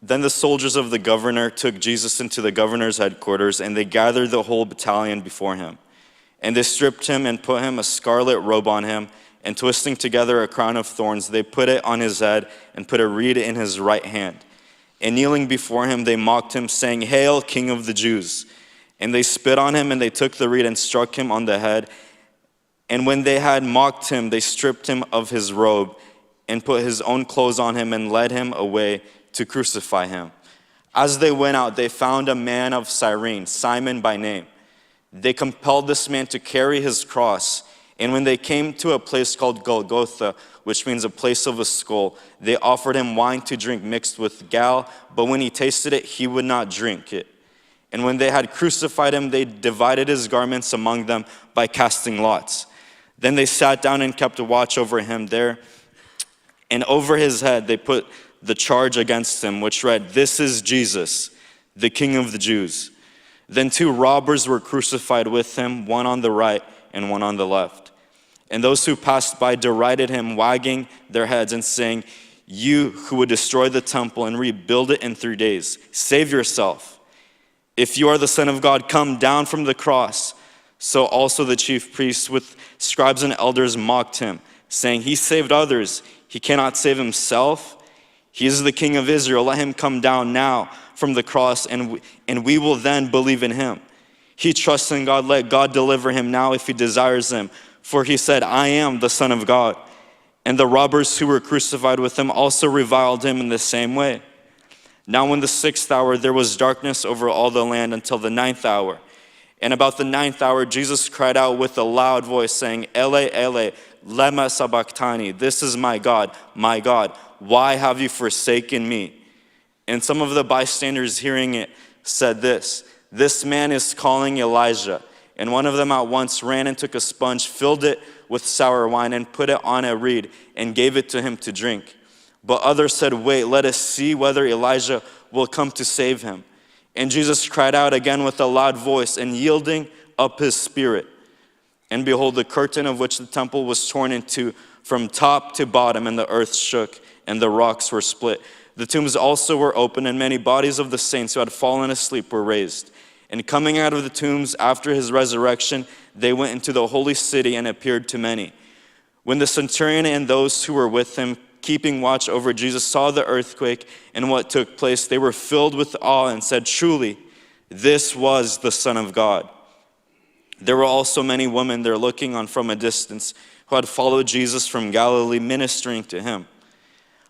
Then the soldiers of the governor took Jesus into the governor's headquarters, and they gathered the whole battalion before him. And they stripped him and put him a scarlet robe on him, and twisting together a crown of thorns, they put it on his head and put a reed in his right hand. And kneeling before him, they mocked him, saying, "Hail, King of the Jews!" And they spit on him, and they took the reed and struck him on the head. And when they had mocked him, they stripped him of his robe and put his own clothes on him and led him away to crucify him. As they went out, they found a man of Cyrene, Simon by name. They compelled this man to carry his cross. And when they came to a place called Golgotha, which means a place of a skull, they offered him wine to drink mixed with gall, but when he tasted it, he would not drink it. And when they had crucified him, they divided his garments among them by casting lots. Then they sat down and kept a watch over him there. And over his head they put the charge against him, which read, "This is Jesus, the King of the Jews." Then 2 robbers were crucified with him, one on the right and one on the left. And those who passed by derided him, wagging their heads and saying, "You who would destroy the temple and rebuild it in 3 days, save yourself. If you are the Son of God, come down from the cross." So also the chief priests with scribes and elders mocked him, saying, "He saved others. He cannot save himself. He is the King of Israel. Let him come down now from the cross, and we will then believe in him. He trusts in God. Let God deliver him now if he desires him. For he said, 'I am the Son of God.'" And the robbers who were crucified with him also reviled him in the same way. Now in the 6th hour there was darkness over all the land until the 9th hour. And about the 9th hour Jesus cried out with a loud voice, saying, "Ele, Ele, lema sabachthani." "This is my God, why have you forsaken me?" And some of the bystanders hearing it said this man is calling Elijah. And one of them at once ran and took a sponge, filled it with sour wine, and put it on a reed, and gave it to him to drink. But others said, "Wait, let us see whether Elijah will come to save him." And Jesus cried out again with a loud voice, and yielding up his spirit. And behold, the curtain of which the temple was torn in two from top to bottom, and the earth shook, and the rocks were split. The tombs also were opened, and many bodies of the saints who had fallen asleep were raised. And coming out of the tombs after his resurrection, they went into the holy city and appeared to many. When the centurion and those who were with him, keeping watch over Jesus, saw the earthquake and what took place, they were filled with awe and said, "Truly, this was the Son of God." There were also many women there looking on from a distance who had followed Jesus from Galilee, ministering to him,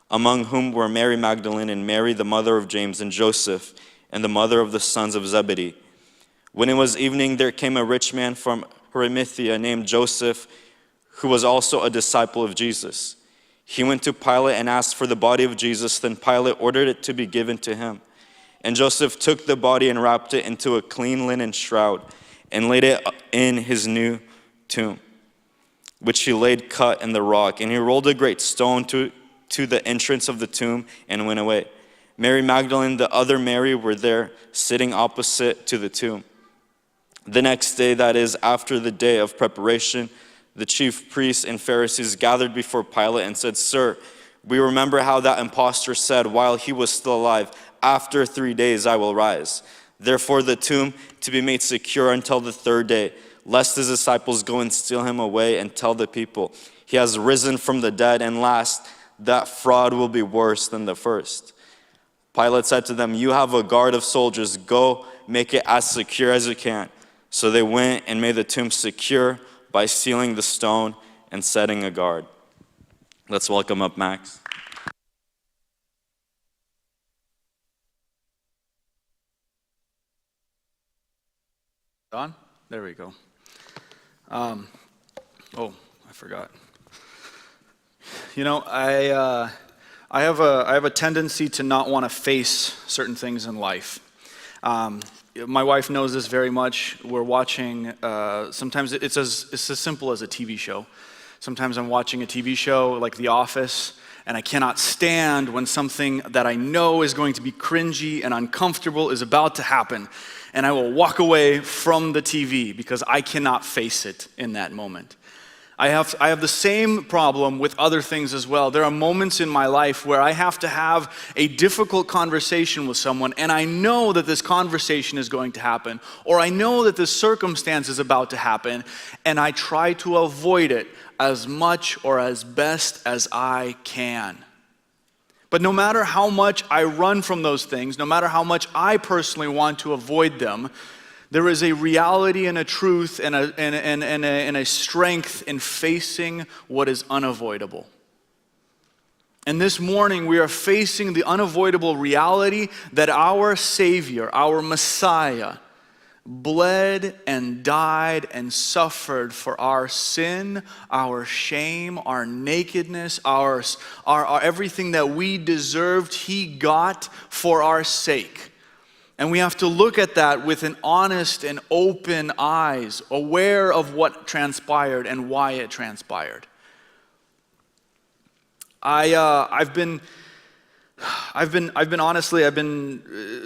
among whom were Mary Magdalene and Mary, the mother of James, and Joseph, and the mother of the sons of Zebedee. When it was evening, there came a rich man from Arimathea named Joseph, who was also a disciple of Jesus. He went to Pilate and asked for the body of Jesus. Then Pilate ordered it to be given to him. And Joseph took the body and wrapped it into a clean linen shroud and laid it in his new tomb, which he laid cut in the rock. And he rolled a great stone to the entrance of the tomb and went away. Mary Magdalene, the other Mary, were there sitting opposite to the tomb. The next day, that is, after the day of preparation, the chief priests and Pharisees gathered before Pilate and said, "Sir, we remember how that impostor said while he was still alive, 'After 3 days I will rise.' Therefore the tomb to be made secure until the 3rd day, lest his disciples go and steal him away and tell the people, 'He has risen from the dead,' and last, that fraud will be worse than the first." Pilate said to them, "You have a guard of soldiers. Go make it as secure as you can." So they went and made the tomb secure by sealing the stone and setting a guard. Let's welcome up Max. On? There we go. I forgot. You know, I have a tendency to not want to face certain things in life. My wife knows this very much. We're watching, sometimes it's as simple as a TV show. Sometimes I'm watching a TV show like The Office, and I cannot stand when something that I know is going to be cringy and uncomfortable is about to happen. And I will walk away from the TV because I cannot face it in that moment. I have the same problem with other things as well. There are moments in my life where I have to have a difficult conversation with someone, and I know that this conversation is going to happen, or I know that this circumstance is about to happen, and I try to avoid it as much or as best as I can. But no matter how much I run from those things, no matter how much I personally want to avoid them, there is a reality and a truth and a strength in facing what is unavoidable. And this morning we are facing the unavoidable reality that our Savior, our Messiah, bled and died and suffered for our sin, our shame, our nakedness, our everything that we deserved. He got for our sake. And we have to look at that with an honest and open eyes, aware of what transpired and why it transpired. I've been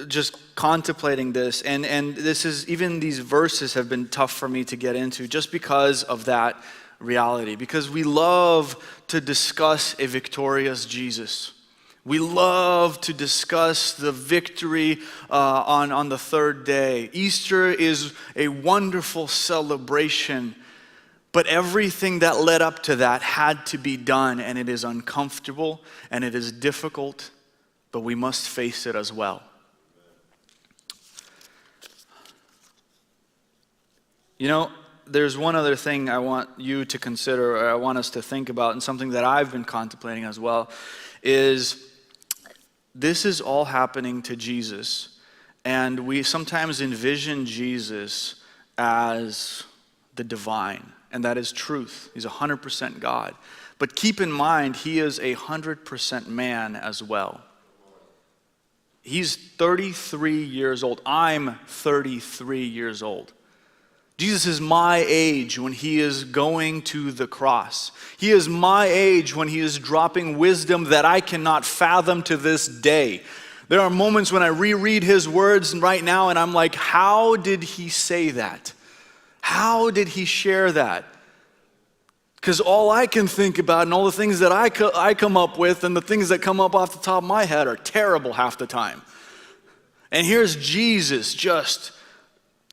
just contemplating this, and this is, even these verses have been tough for me to get into just because of that reality. Because we love to discuss a victorious Jesus. We love to discuss the victory on the third day. Easter is a wonderful celebration, but everything that led up to that had to be done, and it is uncomfortable and it is difficult, but we must face it as well. You know, there's one other thing I want you to consider, or I want us to think about, and something that I've been contemplating as well, is this is all happening to Jesus, and we sometimes envision Jesus as the divine, and that is truth. He's 100% God. But keep in mind, he is 100% man as well. He's 33 years old. I'm 33 years old. Jesus is my age when he is going to the cross. He is my age when he is dropping wisdom that I cannot fathom to this day. There are moments when I reread his words right now and I'm like, how did he say that? How did he share that? Because all I can think about and all the things that I come up with and the things that come up off the top of my head are terrible half the time. And here's Jesus, just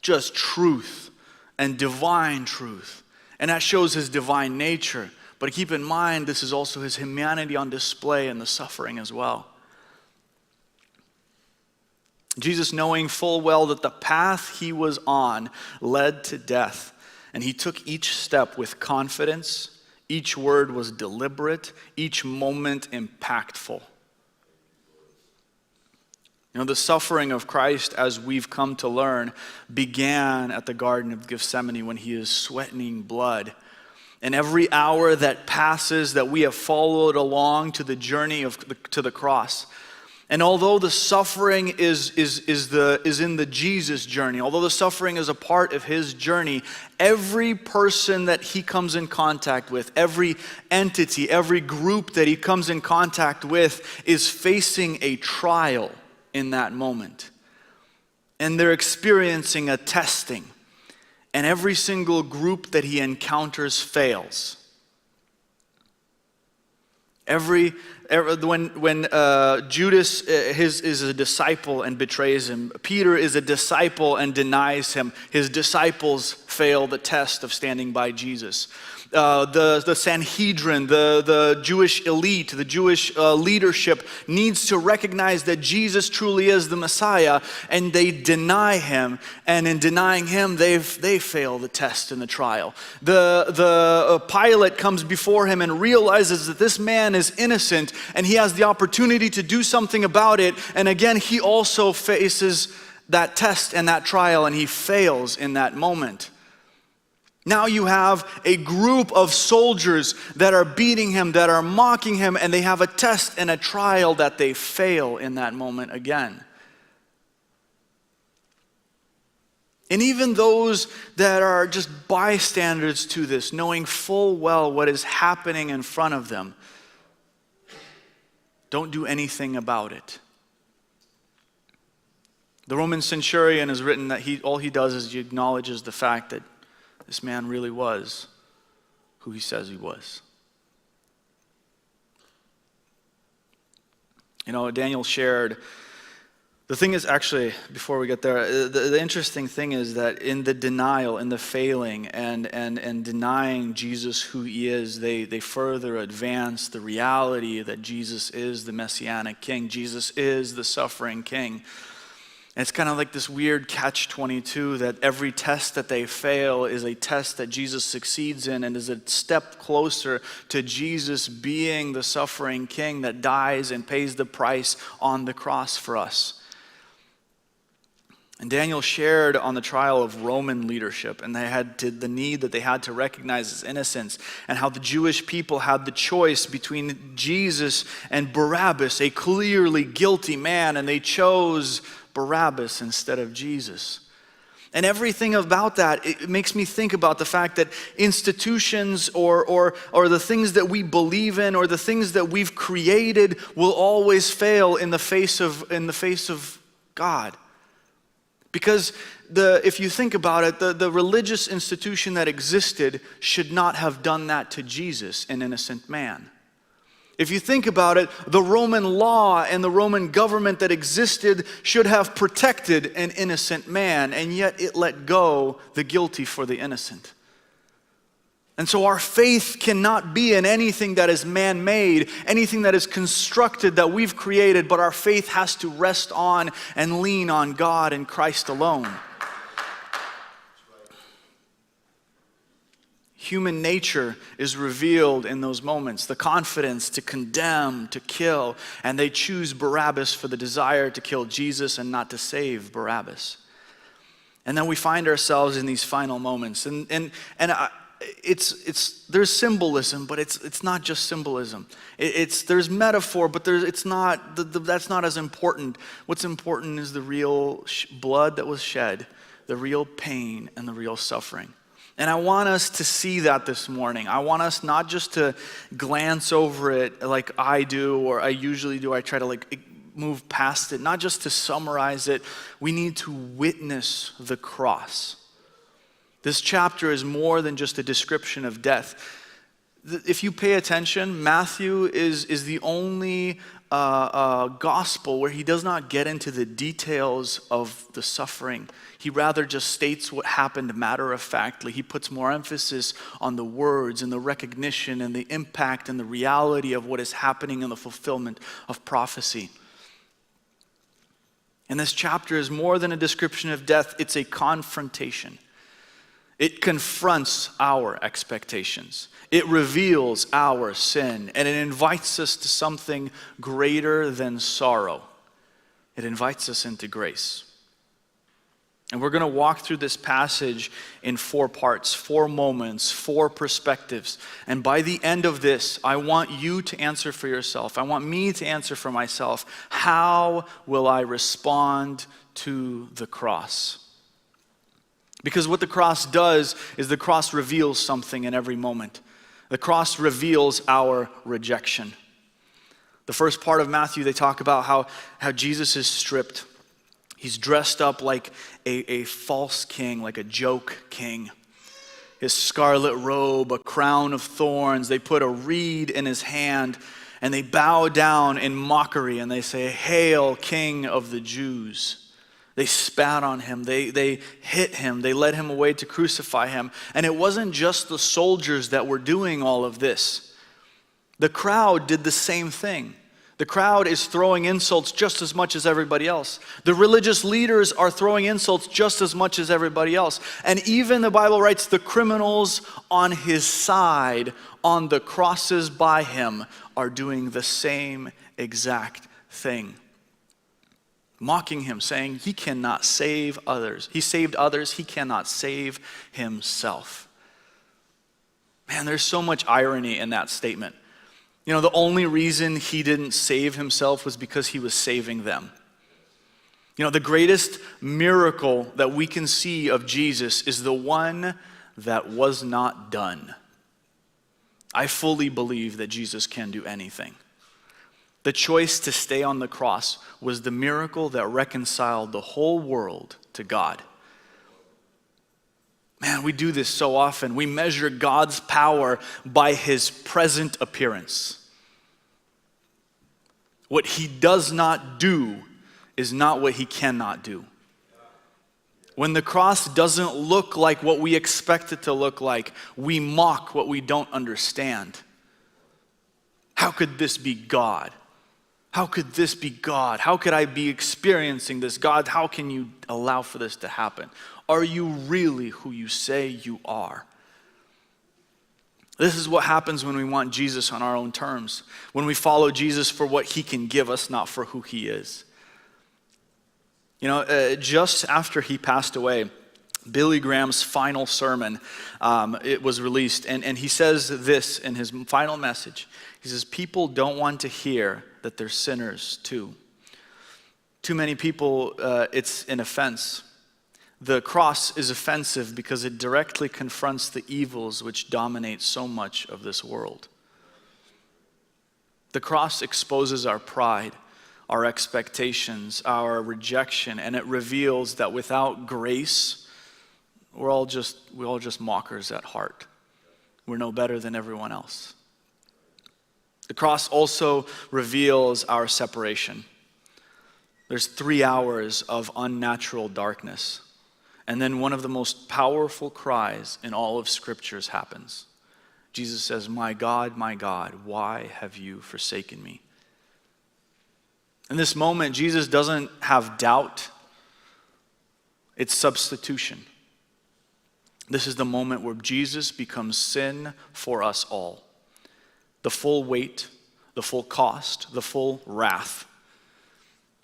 truth. And divine truth. And that shows his divine nature. But keep in mind, this is also his humanity on display in the suffering as well. Jesus, knowing full well that the path he was on led to death, and he took each step with confidence, each word was deliberate, each moment impactful. You know, the suffering of Christ, as we've come to learn, began at the Garden of Gethsemane when he is sweating blood. And every hour that passes that we have followed along to the journey to the cross. And although the suffering is in the Jesus journey, although the suffering is a part of his journey, every person that he comes in contact with, every entity, every group that he comes in contact with is facing a trial in that moment. And they're experiencing a testing. And every single group that he encounters fails. When Judas is a disciple and betrays him, Peter is a disciple and denies him, his disciples fail the test of standing by Jesus. The Sanhedrin, the Jewish elite, the Jewish leadership needs to recognize that Jesus truly is the Messiah, and they deny him. And in denying him, they fail the test and the trial. The Pilate comes before him and realizes that this man is innocent, and he has the opportunity to do something about it. And again, he also faces that test and that trial, and he fails in that moment. Now you have a group of soldiers that are beating him, that are mocking him, and they have a test and a trial that they fail in that moment again. And even those that are just bystanders to this, knowing full well what is happening in front of them, don't do anything about it. The Roman centurion has written that all he does is he acknowledges the fact that this man really was who he says he was. You know, Daniel shared, the thing is actually, before we get there, the interesting thing is that in the denial, in the failing, and denying Jesus who he is, they further advance the reality that Jesus is the Messianic King. Jesus is the suffering King. And it's kind of like this weird catch-22 that every test that they fail is a test that Jesus succeeds in and is a step closer to Jesus being the suffering King that dies and pays the price on the cross for us. And Daniel shared on the trial of Roman leadership, and the need that they had to recognize his innocence, and how the Jewish people had the choice between Jesus and Barabbas, a clearly guilty man, and they chose Barabbas instead of Jesus. And everything about that, it makes me think about the fact that institutions or the things that we believe in or the things that we've created will always fail in the face of God. Because if you think about it, the religious institution that existed should not have done that to Jesus, an innocent man. If you think about it, the Roman law and the Roman government that existed should have protected an innocent man, and yet it let go the guilty for the innocent. And so our faith cannot be in anything that is man-made, anything that is constructed that we've created, but our faith has to rest on and lean on God and Christ alone. Human nature is revealed in those moments, the confidence to condemn, to kill, and they choose Barabbas for the desire to kill Jesus and not to save Barabbas. And then we find ourselves in these final moments, there's symbolism, but it's not just symbolism. There's metaphor, but that's not as important. What's important is the real blood that was shed, the real pain and the real suffering. And I want us to see that this morning. I want us not just to glance over it like I do or I usually do. I try to move past it, not just to summarize it. We need to witness the cross. This chapter is more than just a description of death. If you pay attention, Matthew is the only gospel where he does not get into the details of the suffering. He rather just states what happened matter-of-factly. He puts more emphasis on the words and the recognition and the impact and the reality of what is happening in the fulfillment of prophecy. And this chapter is more than a description of death. It's a confrontation. It confronts our expectations. It reveals our sin, and it invites us to something greater than sorrow. It invites us into grace. And we're going to walk through this passage in 4 parts, 4 moments, 4 perspectives. And by the end of this, I want you to answer for yourself. I want me to answer for myself. How will I respond to the cross? Because what the cross does is the cross reveals something in every moment. The cross reveals our rejection. The first part of Matthew, they talk about how Jesus is stripped. He's dressed up like a false king, like a joke king. His scarlet robe, a crown of thorns. They put a reed in his hand and they bow down in mockery and they say, "Hail, King of the Jews." They spat on him, they hit him, they led him away to crucify him. And it wasn't just the soldiers that were doing all of this. The crowd did the same thing. The crowd is throwing insults just as much as everybody else. The religious leaders are throwing insults just as much as everybody else. And even the Bible writes the criminals on his side, on the crosses by him, are doing the same exact thing. Mocking him, saying he cannot save others. He saved others, he cannot save himself. Man, there's so much irony in that statement. You know, the only reason he didn't save himself was because he was saving them. You know, the greatest miracle that we can see of Jesus is the one that was not done. I fully believe that Jesus can do anything. The choice to stay on the cross was the miracle that reconciled the whole world to God. Man, we do this so often. We measure God's power by his present appearance. What he does not do is not what he cannot do. When the cross doesn't look like what we expect it to look like, we mock what we don't understand. How could this be God? How could this be God? How could I be experiencing this? God, how can you allow for this to happen? Are you really who you say you are? This is what happens when we want Jesus on our own terms. When we follow Jesus for what he can give us, not for who he is. You know, just after he passed away, Billy Graham's final sermon, it was released, and he says this in his final message. He says, people don't want to hear that they're sinners too. Too many people, it's an offense. The cross is offensive because it directly confronts the evils which dominate so much of this world. The cross exposes our pride, our expectations, our rejection, and it reveals that without grace, we're all just mockers at heart. We're no better than everyone else. The cross also reveals our separation. There's 3 hours of unnatural darkness, and then one of the most powerful cries in all of Scriptures happens. Jesus says, my God, why have you forsaken me?" In this moment, Jesus doesn't have doubt. It's substitution. This is the moment where Jesus becomes sin for us all. The full weight, the full cost, the full wrath.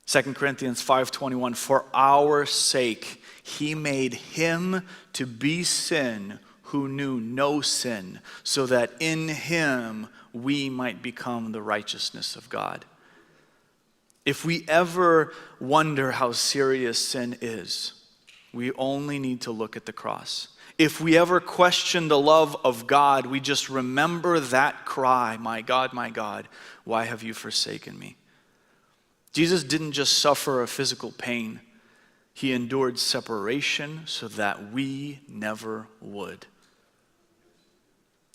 2 Corinthians 5:21, for our sake, he made him to be sin who knew no sin, so that in him we might become the righteousness of God. If we ever wonder how serious sin is, we only need to look at the cross. If we ever question the love of God, we just remember that cry, my God, why have you forsaken me? Jesus didn't just suffer a physical pain. He endured separation so that we never would.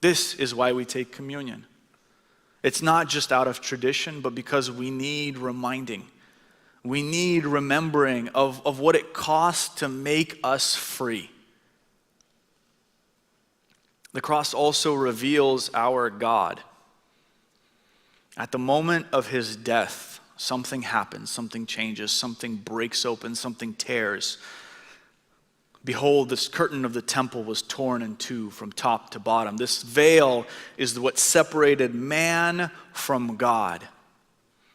This is why we take communion. It's not just out of tradition, but because we need reminding. We need remembering of what it costs to make us free. The cross also reveals our God. At the moment of his death, something happens, something changes, something breaks open, something tears. Behold, this curtain of the temple was torn in two from top to bottom. This veil is what separated man from God.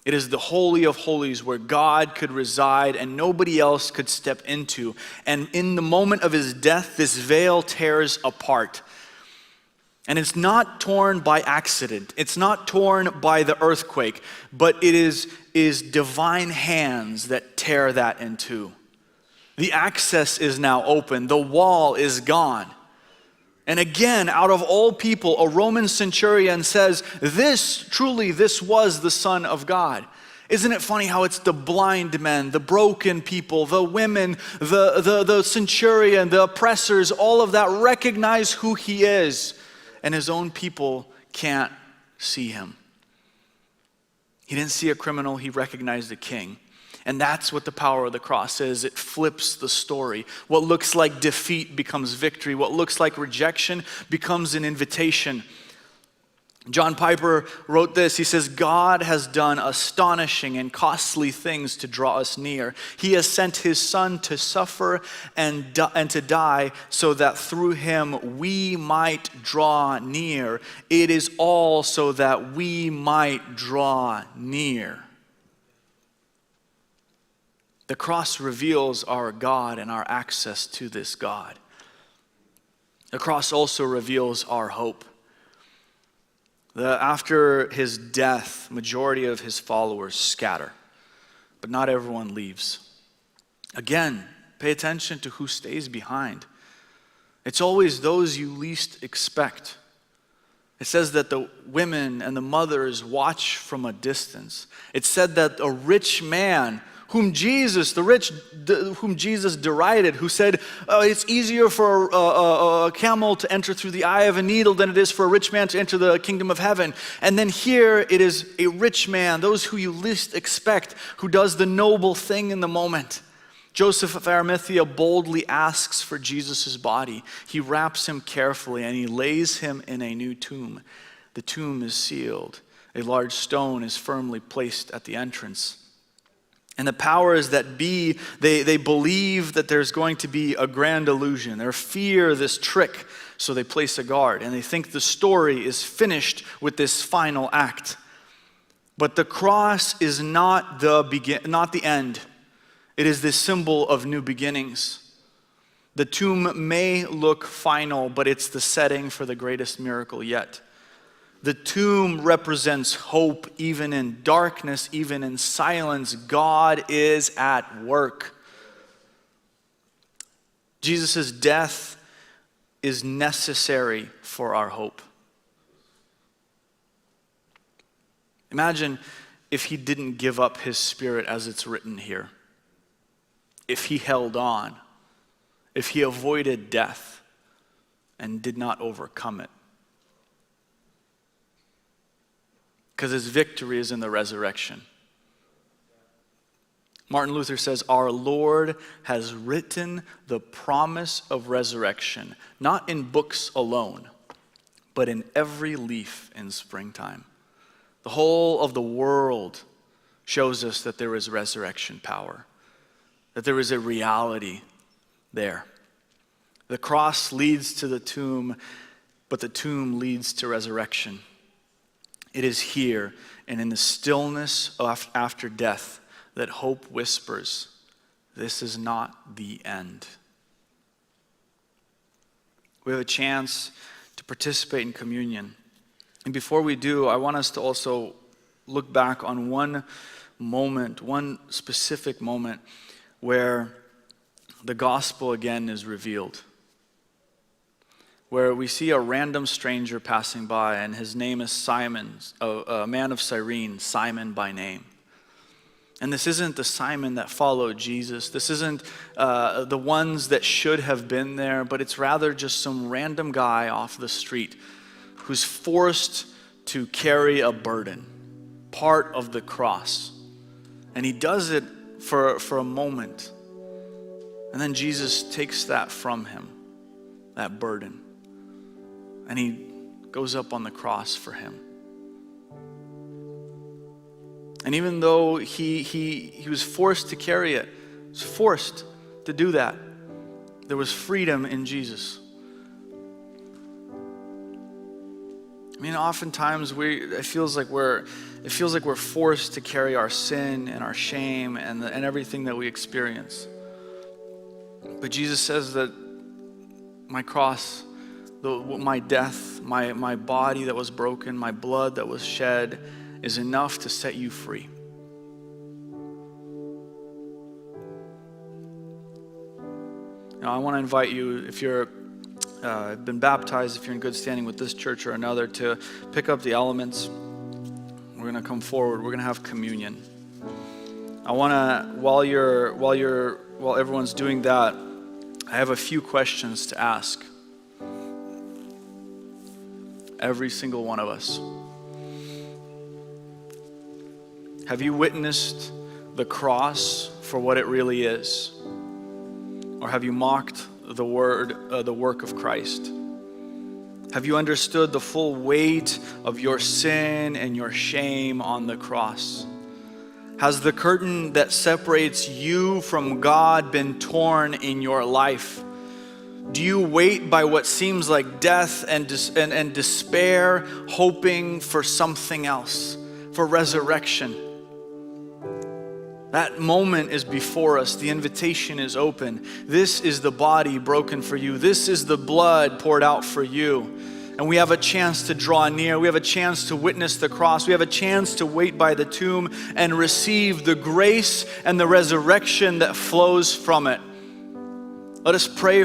It is the Holy of Holies where God could reside and nobody else could step into. And in the moment of his death, this veil tears apart. And it's not torn by accident. It's not torn by the earthquake, but it is divine hands that tear that in two. The access is now open. The wall is gone. And again, out of all people, a Roman centurion says, this was the Son of God. Isn't it funny how it's the blind men, the broken people, the women, the centurion, the oppressors, all of that recognize who he is. And his own people can't see him. He didn't see a criminal, he recognized a king. And that's what the power of the cross is. It flips the story. What looks like defeat becomes victory. What looks like rejection becomes an invitation. John Piper wrote this. He says, God has done astonishing and costly things to draw us near. He has sent his Son to suffer and to die so that through him we might draw near. It is all so that we might draw near. The cross reveals our God and our access to this God. The cross also reveals our hope. After his death, majority of his followers scatter, but not everyone leaves. Again, pay attention to who stays behind. It's always those you least expect. It says that the women and the mothers watch from a distance. It said that a rich man whom Jesus derided, who said, it's easier for a camel to enter through the eye of a needle than it is for a rich man to enter the kingdom of heaven. And then here it is a rich man, those who you least expect, who does the noble thing in the moment. Joseph of Arimathea boldly asks for Jesus' body. He wraps him carefully and he lays him in a new tomb. The tomb is sealed. A large stone is firmly placed at the entrance. And the powers that be, they believe that there's going to be a grand illusion. They fear this trick, so they place a guard. And they think the story is finished with this final act. But the cross is not the end. It is the symbol of new beginnings. The tomb may look final, but it's the setting for the greatest miracle yet. The tomb represents hope even in darkness, even in silence. God is at work. Jesus' death is necessary for our hope. Imagine if he didn't give up his spirit as it's written here. If he held on. If he avoided death and did not overcome it. Because his victory is in the resurrection. Martin Luther says, our Lord has written the promise of resurrection, not in books alone, but in every leaf in springtime. The whole of the world shows us that there is resurrection power, that there is a reality there. The cross leads to the tomb, but the tomb leads to resurrection. It is here and in the stillness of after death that hope whispers, this is not the end. We have a chance to participate in communion. And before we do, I want us to also look back on one moment, one specific moment where the gospel again is revealed. Where we see a random stranger passing by, and his name is Simon, a man of Cyrene, Simon by name. And this isn't the Simon that followed Jesus. This isn't the ones that should have been there, but it's rather just some random guy off the street who's forced to carry a burden, part of the cross. And he does it for a moment. And then Jesus takes that from him, that burden. And he goes up on the cross for him. And even though he was forced to carry it, he was forced to do that, there was freedom in Jesus. I mean, oftentimes it feels like we're forced to carry our sin and our shame and everything that we experience. But Jesus says that my cross, my death, my body that was broken, my blood that was shed is enough to set you free. Now, I want to invite you, if you're been baptized, if you're in good standing with this church or another, to pick up the elements. We're going to come forward. We're going to have communion. I want to, while everyone's doing that, I have a few questions to ask. Every single one of us. Have you witnessed the cross for what it really is? Or have you mocked the work of Christ? Have you understood the full weight of your sin and your shame on the cross? Has the curtain that separates you from God been torn in your life? Do you wait by what seems like death and despair, hoping for something else, for resurrection? That moment is before us. The invitation is open. This is the body broken for you. This is the blood poured out for you. And we have a chance to draw near. We have a chance to witness the cross. We have a chance to wait by the tomb and receive the grace and the resurrection that flows from it. Let us pray